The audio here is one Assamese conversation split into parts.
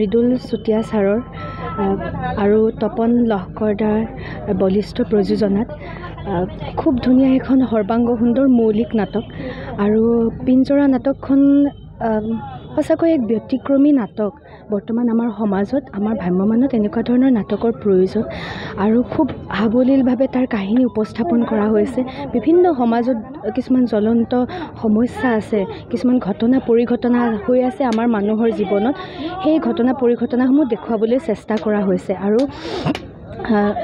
মৃদুল চুতীয়া ছাৰৰ আৰু তপন লহকৰদাৰ বলিষ্ঠ প্ৰযোজনাত খুব ধুনীয়া এখন সৰ্বাংগ সুন্দৰ মৌলিক নাটক আৰু পিঞ্জৰা নাটকখন সঁচাকৈ এক ব্যতিক্ৰমী নাটক। বৰ্তমান আমাৰ সমাজত আমাৰ ভ্ৰাম্যমানত এনেকুৱা ধৰণৰ নাটকৰ প্ৰয়োজন আৰু খুব সাৱলীলভাৱে তাৰ কাহিনী উপস্থাপন কৰা হৈছে। বিভিন্ন সমাজত কিছুমান জ্বলন্ত সমস্যা আছে, কিছুমান ঘটনা পৰিঘটনা হৈ আছে আমাৰ মানুহৰ জীৱনত, সেই ঘটনা পৰিঘটনাসমূহ দেখুৱাবলৈ চেষ্টা কৰা হৈছে। আৰু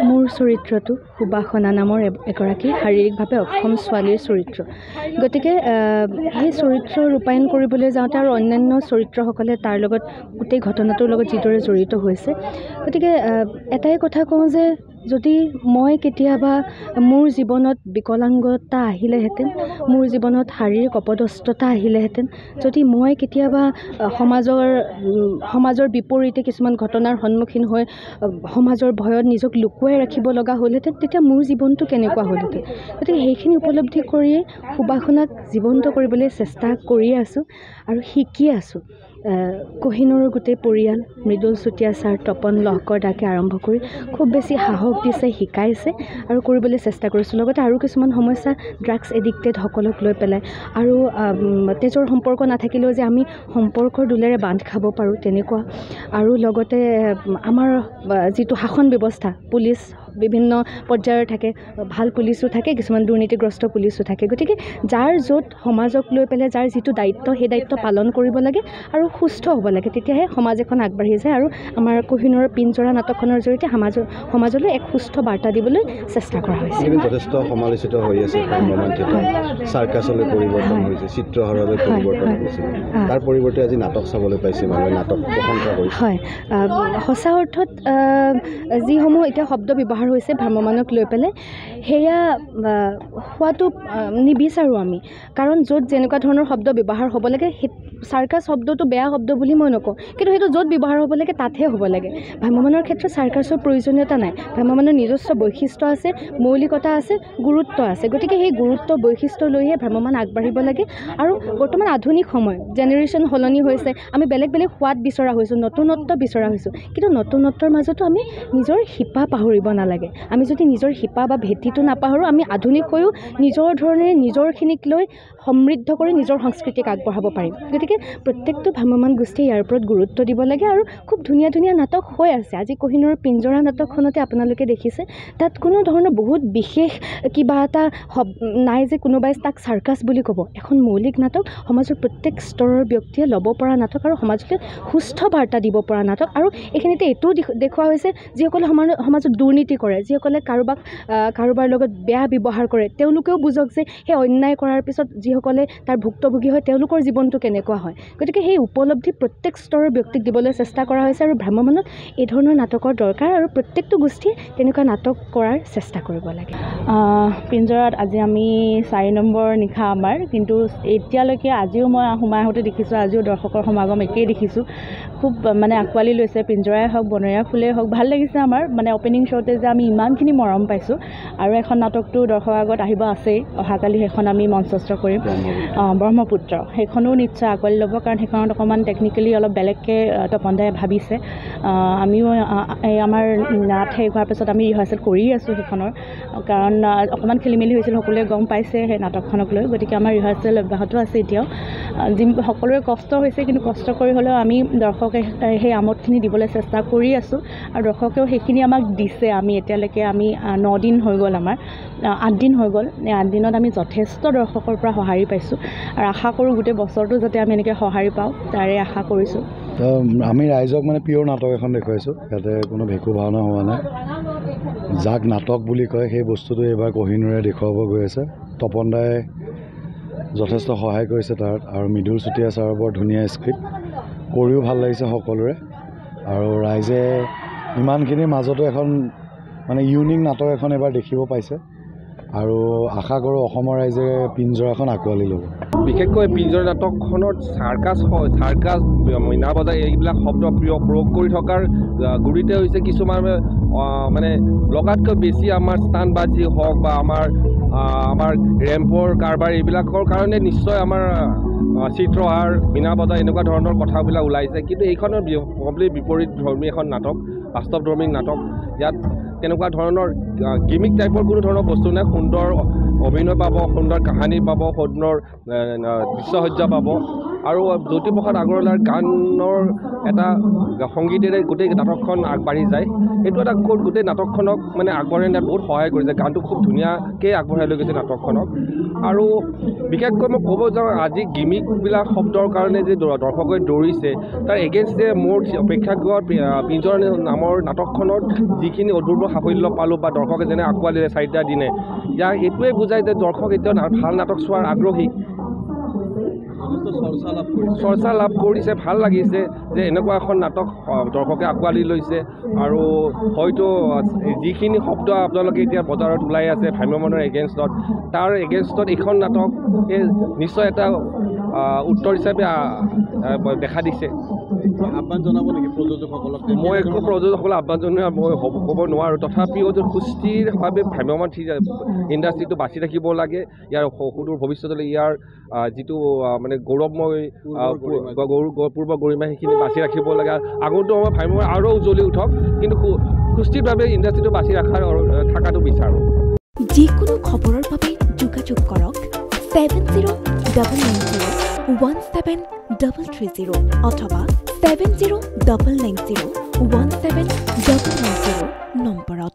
মোৰ চৰিত্ৰটো সুবাসনা নামৰ এগৰাকী শাৰীৰিকভাৱে অক্ষম ছোৱালীৰ চৰিত্ৰ। গতিকে সেই চৰিত্ৰ ৰূপায়ণ কৰিবলৈ যাওঁতে আৰু অন্যান্য চৰিত্ৰসকলে তাৰ লগত গোটেই ঘটনাটোৰ লগত যিদৰে জড়িত হৈছে, গতিকে এটাই কথা কওঁ যে যদি মই কেতিয়াবা মোৰ জীৱনত বিকলাংগতা আহিলেহেঁতেন, মোৰ জীৱনত শাৰীৰিক অপদস্থতা আহিলেহেঁতেন, যদি মই কেতিয়াবা সমাজৰ বিপৰীতে কিছুমান ঘটনাৰ সন্মুখীন হৈ সমাজৰ ভয়ত নিজক লুকুৱাই ৰাখিব লগা হ'লহেঁতেন, তেতিয়া মোৰ জীৱনটো কেনেকুৱা হ'লহেঁতেন। গতিকে সেইখিনি উপলব্ধি কৰিয়ে সুবাসনাক জীৱন্ত কৰিবলৈ চেষ্টা কৰি আছোঁ আৰু শিকি আছোঁ। কহিনুৰৰ গোটেই পৰিয়াল, মৃদুল চুতীয়া ছাৰ, তপন লহকৰদাকে আৰম্ভ কৰি খুব বেছি সাহস দিছে, শিকাইছে আৰু কৰিবলৈ চেষ্টা কৰিছোঁ। লগতে আৰু কিছুমান সমস্যা ড্ৰাগছ এডিক্টেডসকলক লৈ পেলাই আৰু তেজৰ সম্পৰ্ক নাথাকিলেও যে আমি সম্পৰ্কৰ দোলেৰে বান্ধ খাব পাৰোঁ তেনেকুৱা, আৰু লগতে আমাৰ যিটো শাসন ব্যৱস্থা, পুলিচ বিভিন্ন পৰ্যায়ৰ থাকে, ভাল পুলিচো থাকে, কিছুমান দুৰ্নীতিগ্ৰস্ত পুলিচো থাকে। গতিকে যাৰ য'ত সমাজক লৈ পেলাই যাৰ যিটো দায়িত্ব, সেই দায়িত্ব পালন কৰিব লাগে আৰু সুস্থ হ'ব লাগে, তেতিয়াহে সমাজ এখন আগবাঢ়ি যায়। আৰু আমাৰ কহিনুৰৰ পিঞ্জৰা নাটকখনৰ জৰিয়তে সমাজলৈ এক সুস্থ বাৰ্তা দিবলৈ চেষ্টা কৰা হৈছে। যথেষ্ট সমালোচিত হৈ আছে চাৰ্কাছলৈ পৰিৱৰ্তন হৈছে, চিত্ৰহাৰলৈ পৰিৱৰ্তন হৈছে, তাৰ পৰিৱৰ্তে আজি নাটক চাবলৈ পাইছে, মানুহে নাটক প্ৰশংসা কৰিছে। হয়, সঁচা অৰ্থত যিসমূহ এতিয়া শব্দ ব্যৱহাৰ হৈছে ভ্ৰাম্যমানক লৈ পেলাই, সেয়া হোৱাটো নিবিচাৰোঁ আমি। কাৰণ য'ত যেনেকুৱা ধৰণৰ শব্দ ব্যৱহাৰ হ'ব লাগে, চাৰ্কাছ শব্দটো বেয়া শব্দ বুলি মই নকওঁ, কিন্তু সেইটো য'ত ব্যৱহাৰ হ'ব লাগে তাতহে হ'ব লাগে। ভ্ৰাম্যমানৰ ক্ষেত্ৰত চাৰ্কাছৰ প্ৰয়োজনীয়তা নাই। ভ্ৰাম্যমানৰ নিজস্ব বৈশিষ্ট্য আছে, মৌলিকতা আছে, গুৰুত্ব আছে। গতিকে সেই গুৰুত্ব বৈশিষ্ট্য লৈহে ভ্ৰাম্যমান আগবাঢ়িব লাগে। আৰু বৰ্তমান আধুনিক সময়, জেনেৰেশ্যন সলনি হৈছে, আমি বেলেগ বেলেগ সোৱাদ বিচৰা হৈছোঁ, নতুনত্ব বিচৰা হৈছোঁ, কিন্তু নতুনত্বৰ মাজতো আমি নিজৰ শিপা পাহৰিব নালাগে। আমি যদি নিজৰ শিপা বা ভেটিটো নাপাহৰোঁ, আমি আধুনিক হৈও নিজৰ ধৰণে নিজৰখিনিক লৈ সমৃদ্ধ কৰি নিজৰ সংস্কৃতিক আগবঢ়াব পাৰিম। গতিকে প্ৰত্যেকটো ভ্ৰাম্যমান গোষ্ঠীয়ে ইয়াৰ ওপৰত গুৰুত্ব দিব লাগে আৰু খুব ধুনীয়া ধুনীয়া নাটক হৈ আছে। আজি কহিনুৰৰ পিঞ্জৰা নাটকখনতে আপোনালোকে দেখিছে, তাত কোনো ধৰণৰ বহুত বিশেষ কিবা এটা নাই যে কোনোবাই তাক চাৰ্কাছ বুলি ক'ব। এখন মৌলিক নাটক, সমাজৰ প্ৰত্যেক স্তৰৰ ব্যক্তিয়ে ল'ব পৰা নাটক আৰু সমাজলৈ সুস্থ বাৰ্তা দিব পৰা নাটক। আৰু এইখিনিতে এইটোও দেখুওৱা হৈছে, যিসকলে সমাজত দুৰ্নীতি কৰে, যিসকলে কাৰোবাৰ লগত বেয়া ব্যৱহাৰ কৰে, তেওঁলোকেও বুজক যে সেই অন্যায় কৰাৰ পিছত যিসকলে তাৰ ভুক্তভোগী হয়, তেওঁলোকৰ জীৱনটো কেনেকুৱা হয়। গতিকে সেই উপলব্ধি প্ৰত্যেক স্তৰৰ ব্যক্তিক দিবলৈ চেষ্টা কৰা হৈছে আৰু ভ্ৰাম্যমানত এই ধৰণৰ নাটকৰ দৰকাৰ আৰু প্ৰত্যেকটো গোষ্ঠীয়ে তেনেকুৱা নাটক কৰাৰ চেষ্টা কৰিব লাগে। পিঞ্জৰাত আজি আমি 4 নম্বৰ নিশা আমাৰ, কিন্তু এতিয়ালৈকে আজিও মই সোমাই আহোঁতে দেখিছোঁ, আজিও দৰ্শকৰ সমাগম একেই দেখিছোঁ। খুব মানে আঁকোৱালি লৈছে, পিঞ্জৰাই হওক, বনৰীয়া ফুলেই হওক, ভাল লাগিছে আমাৰ। মানে অপেনিং শ্ব'তে যে আমি ইমানখিনি মৰম পাইছোঁ। আৰু এখন নাটকটো দৰ্শকৰ আগত আহিব আছেই, অহাকালি সেইখন আমি মঞ্চস্থ কৰিম, ব্ৰহ্মপুত্ৰ। সেইখনো নিশ্চয় আঁকোৱালি ল'ব, কাৰণ সেইখনত অকণমান টেকনিকেলি অলপ বেলেগকৈ তপনদাই ভাবিছে। আমিও আমাৰ নাট শেষ হোৱাৰ পিছত আমি ৰিহাৰ্চেল কৰি আছোঁ সেইখনৰ, কাৰণ অকণমান খেলিমেলি হৈছিল, সকলোৱে গম পাইছে সেই নাটকখনক লৈ। গতিকে আমাৰ ৰিহাৰ্চেল অব্যাহত আছে এতিয়াও। সকলোৰে কষ্ট হৈছে, কিন্তু কষ্ট কৰি হ'লেও আমি দৰ্শকে সেই আমোদখিনি দিবলৈ চেষ্টা কৰি আছোঁ আৰু দৰ্শকেও সেইখিনি আমাক দিছে। আমি এতিয়ালৈকে 9 দিন হৈ গ'ল, আমাৰ 8 দিন হৈ গ'ল। এই 8 দিনত আমি যথেষ্ট দৰ্শকৰ পৰা সঁহাৰি পাইছোঁ আৰু আশা কৰোঁ গোটেই বছৰটো যাতে আমি এনেকৈ সঁহাৰি পাওঁ, তাৰে আশা কৰিছোঁ। আমি ৰাইজক মানে পিয়ৰ নাটক এখন দেখুৱাইছোঁ, ইয়াতে কোনো ভেকু ভাওনা হোৱা নাই। যাক নাটক বুলি কয় সেই বস্তুটো এইবাৰ কহিনুৰে দেখুৱাব গৈ আছে। তপনদাই যথেষ্ট সহায় কৰিছে তাত, আৰু মৃদুল চুতীয়া ছাৰৰ বৰ ধুনীয়া স্ক্ৰিপ্ট, কৰিও ভাল লাগিছে সকলোৰে। আৰু ৰাইজে ইমানখিনিৰ মাজতো এখন মানে ইউনিক নাটক এখন এবাৰ দেখিব পাইছে। আৰু আশা কৰোঁ অসমৰ ৰাইজে পিঞ্জৰাখন আঁকোৱালি ল'ব। বিশেষকৈ পিঞ্জৰা নাটকখনত চাৰ্কাছ মীনা বজাৰ এইবিলাক শব্দ প্ৰয়োগ কৰি থকাৰ গুৰিতে হৈছে কিছুমান মানে লগাতকৈ বেছি আমাৰ ষ্টাণ্টবাজি হওক বা আমাৰ ৰেম্পৰ কাৰবাৰ এইবিলাকৰ কাৰণে নিশ্চয় আমাৰ চিত্ৰহাৰ মীনা বজাৰ এনেকুৱা ধৰণৰ কথাবিলাক ওলাইছে, কিন্তু এইখনৰ কমপ্লিট বিপৰীত ধৰ্মী এখন নাটক, বাস্তৱধৰ্মী নাটক। ইয়াত তেনেকুৱা ধৰণৰ গিমিক টাইপৰ কোনো ধৰণৰ বস্তু নাই। সুন্দৰ অভিনয় পাব, সুন্দৰ কাহিনী পাব, সুন্দৰ দৃশ্যসজ্জা পাব আৰু জ্যোতিপ্ৰসাদ আগৰৱালাৰ গানৰ এটা সংগীতেৰে গোটেই নাটকখন আগবাঢ়ি যায়। এইটো এটা গোটেই নাটকখনক মানে আগবঢ়াই নিয়াত বহুত সহায় কৰিছে। গানটো খুব ধুনীয়াকৈ আগবঢ়াই লৈ গৈছে নাটকখনক। আৰু বিশেষকৈ মই ক'ব যাওঁ, আজি গিমিকবিলাক শব্দৰ কাৰণে যে দৰ্শকে দৌৰিছে, তাৰ এগেইনষ্টে মোৰ প্ৰেক্ষাগৃহত পিঞ্জৰা নামৰ নাটকখনত যিখিনি অদূৰ্ব সাফল্য পালোঁ বা দৰ্শকে যেনে আঁকোৱালিলে 4টা দিনে, ইয়াক এইটোৱে বুজায় যে দৰ্শক এতিয়াও ভাল নাটক চোৱাৰ আগ্ৰহী, চৰ্চা লাভ কৰিছে। ভাল লাগিছে যে এনেকুৱা এখন নাটক দৰ্শকে আঁকোৱালি লৈছে। আৰু হয়তো যিখিনি শব্দ আপোনালোকে এতিয়া বজাৰত ওলাই আছে ভ্ৰাম্যমাণৰ এগেইনষ্টত, তাৰ এগেইনষ্টত এইখন নাটকে নিশ্চয় এটা উত্তৰ হিচাপে দেখা দিছে। আহ্বান জনাব নেকি প্ৰযোজকসকলক? মই একো প্ৰযোজকসকলক আহ্বান জনোৱা মই ক'ব নোৱাৰোঁ। তথাপিও যে সুস্থিৰভাৱে ভ্ৰাম্যমাণ ইণ্ডাষ্ট্ৰিটো বাছি ৰাখিব লাগে। ইয়াৰ সুদূৰ ভৱিষ্যতলৈ ইয়াৰ যিটো মানে গৌৰৱময় পূৰ্ব গৰিমা সেইখিনি বাছি ৰাখিব লাগে। আগন্তুক সময় ভ্ৰাম্যমাণ আৰু উজ্বলি উঠক, কিন্তু সুস্থিৰভাৱে ইণ্ডাষ্ট্ৰিটো বাছি থকাটো বিচাৰোঁ। যিকোনো খবৰৰ বাবে যোগাযোগ কৰক 7099017330 অথবা 7099017990 নম্বৰত।